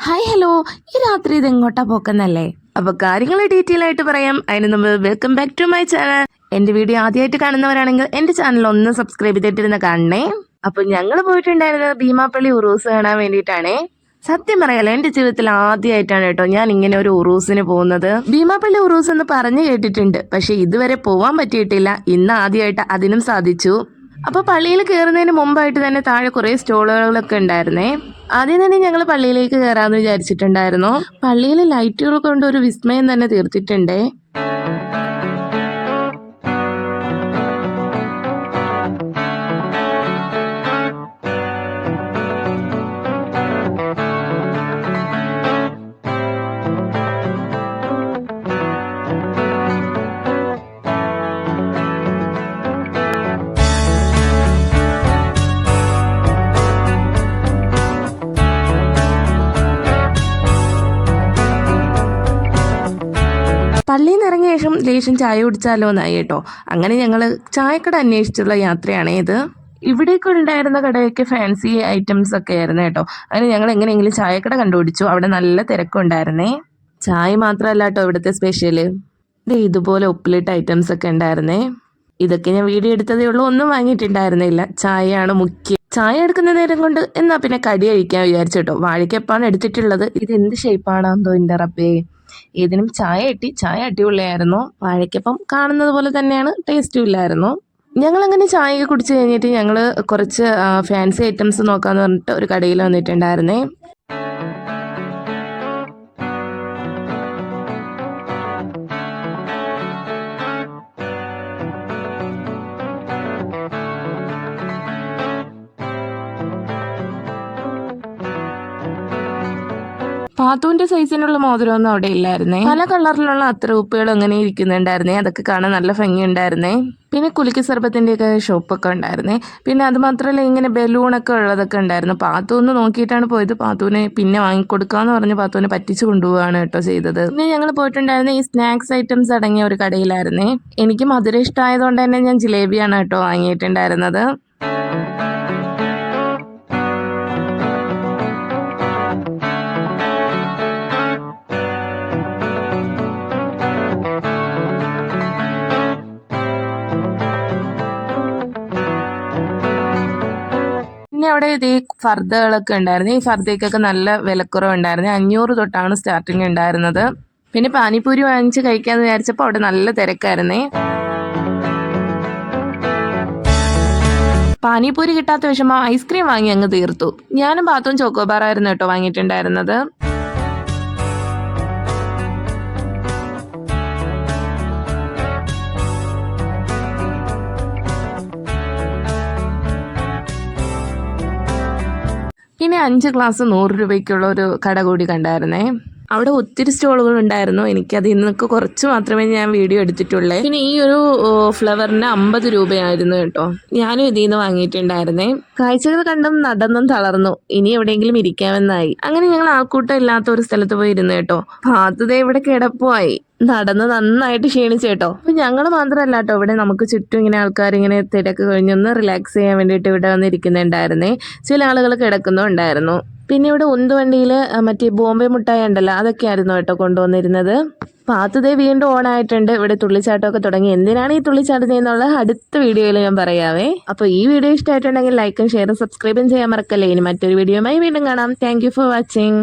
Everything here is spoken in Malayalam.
ഹായ് ഹലോ, ഈ രാത്രി ഇത് എങ്ങോട്ടാ പോക്കെന്നല്ലേ? അപ്പോൾ കാര്യങ്ങൾ ഡീറ്റെയിൽ ആയിട്ട് പറയാം. അതിന് മുമ്പ് welcome back to my channel. എൻ്റെ വീഡിയോ ആദ്യമായിട്ട് കാണുന്നവരാണെങ്കിൽ എൻ്റെ ചാനൽ ഒന്ന് സബ്സ്ക്രൈബ് ചെയ്തിട്ടിരുന്ന കാണണേ. അപ്പോൾ ഞങ്ങൾ പോയിട്ടുണ്ടായിരുന്നത് ഭീമാപ്പള്ളി ഉറൂസ് കാണാൻ വേണ്ടിയിട്ടാണേ. സത്യം പറയാലോ, എൻ്റെ ജീവിതത്തിൽ ആദ്യമായിട്ടാണ് കേട്ടോ ഞാൻ ഇങ്ങനെ ഒരു ഉറൂസിന് പോകുന്നത്. ഭീമാപ്പള്ളി ഉറൂസ് എന്ന് പറഞ്ഞു കേട്ടിട്ടുണ്ട്, പക്ഷെ ഇതുവരെ പോവാൻ പറ്റിയിട്ടില്ല. ഇന്ന് ആദ്യമായിട്ട് അതിനും സാധിച്ചു. അപ്പോൾ പള്ളിയിൽ കയറുന്നതിന് മുമ്പായിട്ട് തന്നെ താഴെ കുറേ സ്റ്റോളുകളൊക്കെ ഉണ്ടായിരുന്നേ. ആദ്യം തന്നെ ഞങ്ങൾ പള്ളിയിലേക്ക് കയറാമെന്ന് വിചാരിച്ചിട്ടുണ്ടായിരുന്നു. പള്ളിയിൽ ലൈറ്റുകൾ കൊണ്ട് ഒരു വിസ്മയം തന്നെ തീർത്തിട്ടുണ്ടേ. പള്ളിയിൽ നിന്ന് ഇറങ്ങിയ ശേഷം ലേശം ചായ കുടിച്ചാലോ എന്നായി കേട്ടോ. അങ്ങനെ ഞങ്ങൾ ചായക്കട അന്വേഷിച്ചുള്ള യാത്രയാണ് ഇത്. ഇവിടേക്ക് ഉണ്ടായിരുന്ന കടയൊക്കെ ഫാൻസി ഐറ്റംസ് ഒക്കെ ആയിരുന്നു കേട്ടോ. അങ്ങനെ ഞങ്ങൾ എങ്ങനെയെങ്കിലും ചായക്കട കണ്ടുപിടിച്ചു. അവിടെ നല്ല തിരക്കുണ്ടായിരുന്നേ. ചായ മാത്രമല്ല കേട്ടോ ഇവിടുത്തെ സ്പെഷ്യൽ. ഇതുപോലെ ഉപ്പിലിട്ട ഐറ്റംസ് ഒക്കെ ഉണ്ടായിരുന്നേ. ഇതൊക്കെ ഞാൻ വീഡിയോ എടുത്തതേ ഉള്ളൂ, ഒന്നും വാങ്ങിയിട്ടുണ്ടായിരുന്നില്ല. ചായയാണ് മുഖ്യം. ചായ എടുക്കുന്ന നേരം കൊണ്ട് എന്നാൽ പിന്നെ കടി കഴിക്കാൻ വിചാരിച്ചു കേട്ടോ. വാഴക്കപ്പാണ് എടുത്തിട്ടുള്ളത്. ഇത് എന്ത് ഷേപ്പാണെന്തോ എൻ്റെ റബ്ബേ. ഏതിനും ചായ കിട്ടി. ചായ അടിപൊളിയായിരുന്നു. വാഴയ്ക്കപ്പം കാണുന്നത് പോലെ തന്നെയാണ്, ടേസ്റ്റും ഇല്ലായിരുന്നു. ഞങ്ങളങ്ങനെ ചായയൊക്കെ കുടിച്ച് കഴിഞ്ഞിട്ട് ഞങ്ങൾ കുറച്ച് ഫാൻസി ഐറ്റംസ് നോക്കാമെന്ന് പറഞ്ഞിട്ട് ഒരു കടയിൽ വന്നിട്ടുണ്ടായിരുന്നേ. പാത്തുവിന്റെ സൈസിനുള്ള മോതിരമൊന്നും അവിടെ ഇല്ലായിരുന്നേ. പല കളറിലുള്ള അത്ര ഉപ്പുകൾ അങ്ങനെ ഇരിക്കുന്നുണ്ടായിരുന്നേ. അതൊക്കെ കാണാൻ നല്ല ഭംഗിയുണ്ടായിരുന്നേ. പിന്നെ കുലുക്കി സർബത്തിൻ്റെയൊക്കെ ഷോപ്പൊക്കെ ഉണ്ടായിരുന്നേ. പിന്നെ അത് മാത്രമല്ല ഇങ്ങനെ ബലൂണൊക്കെ ഉള്ളതൊക്കെ ഉണ്ടായിരുന്നു. പാത്തു ഒന്ന് നോക്കിയിട്ടാണ് പോയത്. പാത്തുവിനെ പിന്നെ വാങ്ങിക്കൊടുക്കാന്ന് പറഞ്ഞ് പാത്തുവിനെ പറ്റിച്ചു കൊണ്ടുപോവാണ് കേട്ടോ ചെയ്തത്. പിന്നെ ഞങ്ങൾ പോയിട്ടുണ്ടായിരുന്ന ഈ സ്നാക്സ് ഐറ്റംസ് അടങ്ങിയ ഒരു കടയിലായിരുന്നേ. എനിക്ക് മധുരം ഇഷ്ടമായതുകൊണ്ട് തന്നെ ഞാൻ ജിലേബിയാണ് കേട്ടോ വാങ്ങിയിട്ടുണ്ടായിരുന്നത്. പിന്നെ അവിടെ ഇതേ ഫർദകളൊക്കെ ഉണ്ടായിരുന്നു. ഈ ഫർദയ്ക്കൊക്കെ നല്ല വിലക്കുറവുണ്ടായിരുന്നു. 500 തൊട്ടാണ് സ്റ്റാർട്ടിങ് ഉണ്ടായിരുന്നത്. പിന്നെ പാനിപ്പൂരി വാങ്ങിച്ച് കഴിക്കാമെന്ന് വിചാരിച്ചപ്പോൾ അവിടെ നല്ല തിരക്കായിരുന്നേ. പാനിപ്പൂരി കിട്ടാത്ത വിഷമം ഐസ്ക്രീം വാങ്ങി അങ്ങ് തീർത്തു. ഞാനും പാത്തും ചോക്കോബാറായിരുന്നു കേട്ടോ വാങ്ങിയിട്ടുണ്ടായിരുന്നത്. പിന്നെ 5 ഗ്ലാസ് 100 രൂപയ്ക്കുള്ള ഒരു കട കൂടി കണ്ടായിരുന്നേ. അവിടെ ഒത്തിരി സ്റ്റോളുകൾ ഉണ്ടായിരുന്നു. എനിക്കതിൽ നിന്നൊക്കെ കുറച്ച് മാത്രമേ ഞാൻ വീഡിയോ എടുത്തിട്ടുള്ളൂ. പിന്നെ ഈ ഒരു ഫ്ലവറിന് 50 രൂപയായിരുന്നു കേട്ടോ. ഞാനും ഇതിൽ നിന്ന് വാങ്ങിയിട്ടുണ്ടായിരുന്നേ. കാഴ്ചകൾ കണ്ടും നടന്നും തളർന്നു. ഇനി എവിടെയെങ്കിലും ഇരിക്കാമെന്നായി. അങ്ങനെ ഞങ്ങൾ ആൾക്കൂട്ടം ഇല്ലാത്ത ഒരു സ്ഥലത്ത് പോയി ഇരുന്നു കേട്ടോ. പാത്തുതേ ഇവിടെ കിടപ്പുമായി. നടന്ന് നന്നായിട്ട് ക്ഷീണിച്ചു കേട്ടോ. അപ്പൊ ഞങ്ങൾ മാത്രമല്ല കേട്ടോ, ഇവിടെ നമുക്ക് ചുറ്റും ഇങ്ങനെ ആൾക്കാർ ഇങ്ങനെ തിരക്ക് കഴിഞ്ഞൊന്ന് റിലാക്സ് ചെയ്യാൻ വേണ്ടിയിട്ട് ഇവിടെ വന്നിരിക്കുന്നുണ്ടായിരുന്നേ. ചില ആളുകൾ കിടക്കുന്നുണ്ടായിരുന്നു. പിന്നെ ഇവിടെ ഉന്തുവണ്ടിയിൽ മറ്റേ ബോംബെ മുട്ടായി ഉണ്ടല്ലോ, അതൊക്കെ ആയിരുന്നു കേട്ടോ കൊണ്ടുവന്നിരുന്നത്. പാത്തുതേ വീണ്ടും ഓണായിട്ടുണ്ട്. ഇവിടെ തുള്ളിച്ചാട്ടമൊക്കെ തുടങ്ങി. എന്തിനാണ് ഈ തുള്ളിച്ചാട്ടുന്നതെന്നുള്ള അടുത്ത വീഡിയോയിൽ ഞാൻ പറയാവേ. അപ്പോൾ ഈ വീഡിയോ ഇഷ്ടമായിട്ടുണ്ടെങ്കിൽ ലൈക്കും ഷെയറും സബ്സ്ക്രൈബും ചെയ്യാൻ മറക്കല്ലേ. ഇനി മറ്റൊരു വീഡിയോയുമായി വീണ്ടും കാണാം. Thank you for watching.